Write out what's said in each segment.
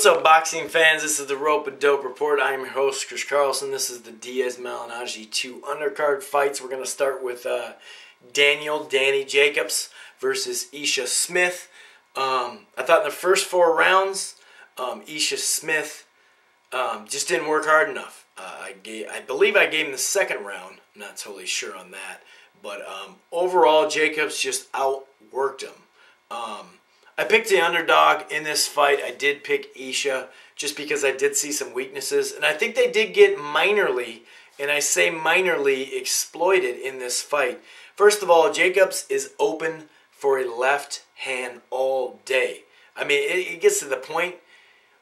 what's up, boxing fans? This is the Rope and Dope Report. I am your host, Chris Carlson. This is the Diaz Malignaggi-2 undercard fights. We're going to start with Danny Jacobs versus Ishe Smith. I thought in the first 4 rounds, Ishe Smith just didn't work hard enough. I believe I gave him the second round. I'm not totally sure on that. But overall, Jacobs just outworked him. I picked the underdog in this fight. I did pick Ishe just because I did see some weaknesses. And I think they did get minorly, and I say minorly, exploited in this fight. First of all, Jacobs is open for a left hand all day. I mean, it gets to the point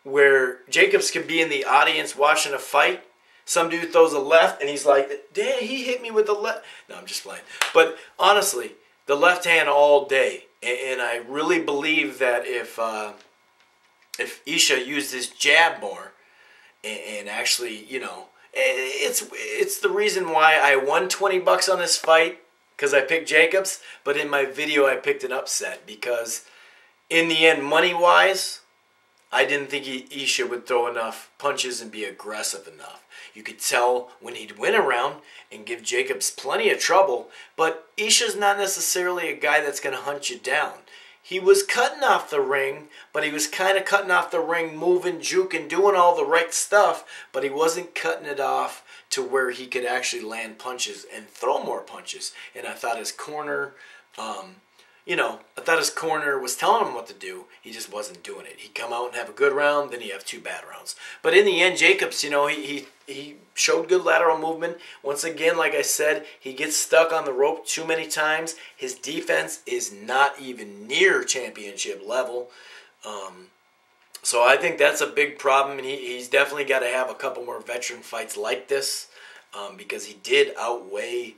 where Jacobs could be in the audience watching a fight. Some dude throws a left, and he's like, damn, he hit me with the left. No, I'm just playing. But honestly, the left hand all day. And I really believe that if Ishe used his jab more, and actually, you know, it's the reason why I won $20 on this fight, because I picked Jacobs. But in my video, I picked an upset because, in the end, money-wise, I didn't think Ishe would throw enough punches and be aggressive enough. You could tell when he'd win a round and give Jacobs plenty of trouble, but Ishe's not necessarily a guy that's going to hunt you down. He was cutting off the ring, but he was kind of cutting off the ring, moving, juking, doing all the right stuff, but he wasn't cutting it off to where he could actually land punches and throw more punches. And I thought his corner... I thought his corner was telling him what to do. He just wasn't doing it. He'd come out and have a good round, then he'd have 2 bad rounds. But in the end, Jacobs, he showed good lateral movement. Once again, like I said, he gets stuck on the rope too many times. His defense is not even near championship level. So I think that's a big problem, and he's definitely got to have a couple more veteran fights like this because he did outweigh...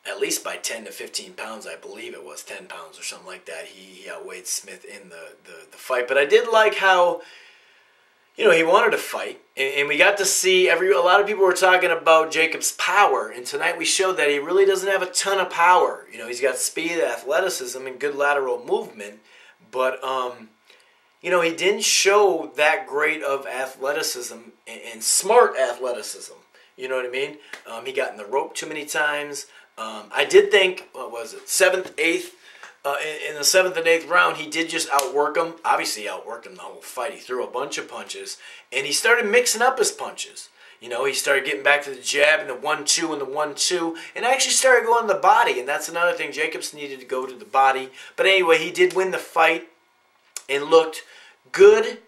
at least by 10 to 15 pounds, I believe it was 10 pounds or something like that. He outweighed Smith in the fight. But I did like how, he wanted to fight. And we got to see a lot of people were talking about Jacobs' power. And tonight we showed that he really doesn't have a ton of power. He's got speed, athleticism, and good lateral movement. But, he didn't show that great of athleticism and smart athleticism. You know what I mean? He got in the rope too many times. I did think, what was it, 7th, 8th, in the 7th and 8th round, he did just outwork him. Obviously, he outworked him the whole fight. He threw a bunch of punches, and he started mixing up his punches. He started getting back to the jab and the 1-2 and the 1-2, and actually started going to the body, and that's another thing. Jacobs needed to go to the body. But anyway, he did win the fight and looked good,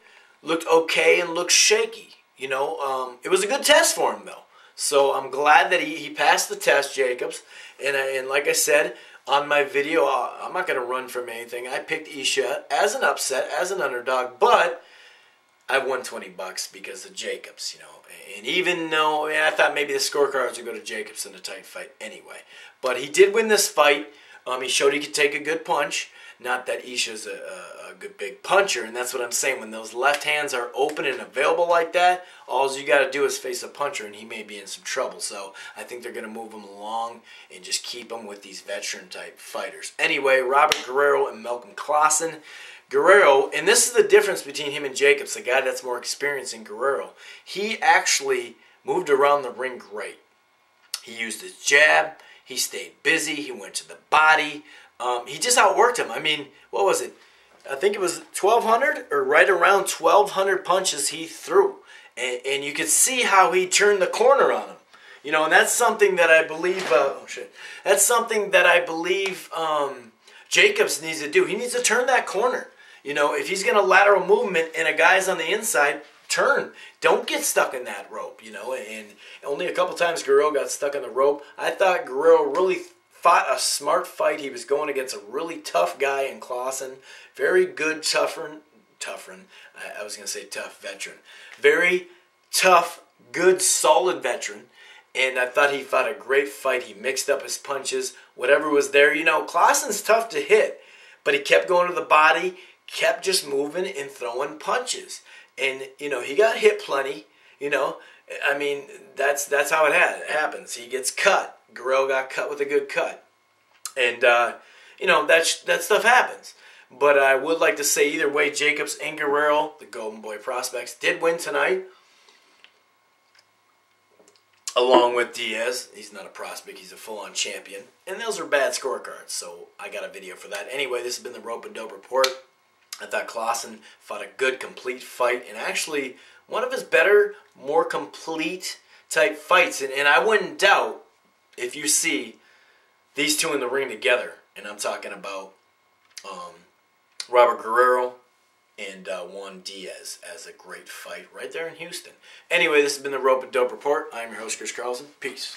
looked okay, and looked shaky. It was a good test for him, though. So I'm glad that he passed the test, Jacobs. And like I said on my video, I'm not going to run from anything. I picked Ishe as an upset, as an underdog, but I won $20 because of Jacobs, And even though I thought maybe the scorecards would go to Jacobs in a tight fight anyway. But he did win this fight. He showed he could take a good punch. Not that Ishe's a good big puncher, and that's what I'm saying. When those left hands are open and available like that, all you got to do is face a puncher, and he may be in some trouble. So I think they're going to move him along and just keep him with these veteran-type fighters. Anyway, Robert Guerrero and Malcolm Clausen. Guerrero, and this is the difference between him and Jacobs, the guy that's more experienced than Guerrero. He actually moved around the ring great. He used his jab. He stayed busy. He went to the body. He just outworked him. I mean, what was it? I think it was 1,200 or right around 1,200 punches he threw. And you could see how he turned the corner on him. And that's something that I believe, that's something that I believe Jacobs needs to do. He needs to turn that corner. If he's going to lateral movement and a guy's on the inside, turn. Don't get stuck in that rope, And only a couple times Guerrero got stuck in the rope. I thought Guerrero really fought a smart fight. He was going against a really tough guy in Clausen. Very good, tough veteran. Very tough, good, solid veteran. And I thought he fought a great fight. He mixed up his punches, whatever was there. Clausen's tough to hit, but he kept going to the body, kept just moving and throwing punches. And, he got hit plenty, I mean, that's how it happens. He gets cut. Guerrero got cut with a good cut. And, that stuff happens. But I would like to say either way, Jacobs and Guerrero, the Golden Boy prospects, did win tonight. Along with Diaz. He's not a prospect, he's a full-on champion. And those are bad scorecards, so I got a video for that. Anyway, this has been the Rope and Dope Report. I thought Clausen fought a good, complete fight, and actually one of his better, more complete type fights. And I wouldn't doubt if you see these two in the ring together, and I'm talking about Robert Guerrero and Juan Diaz as a great fight right there in Houston. Anyway, this has been the Rope and Dope Report. I'm your host, Chris Carlson. Peace.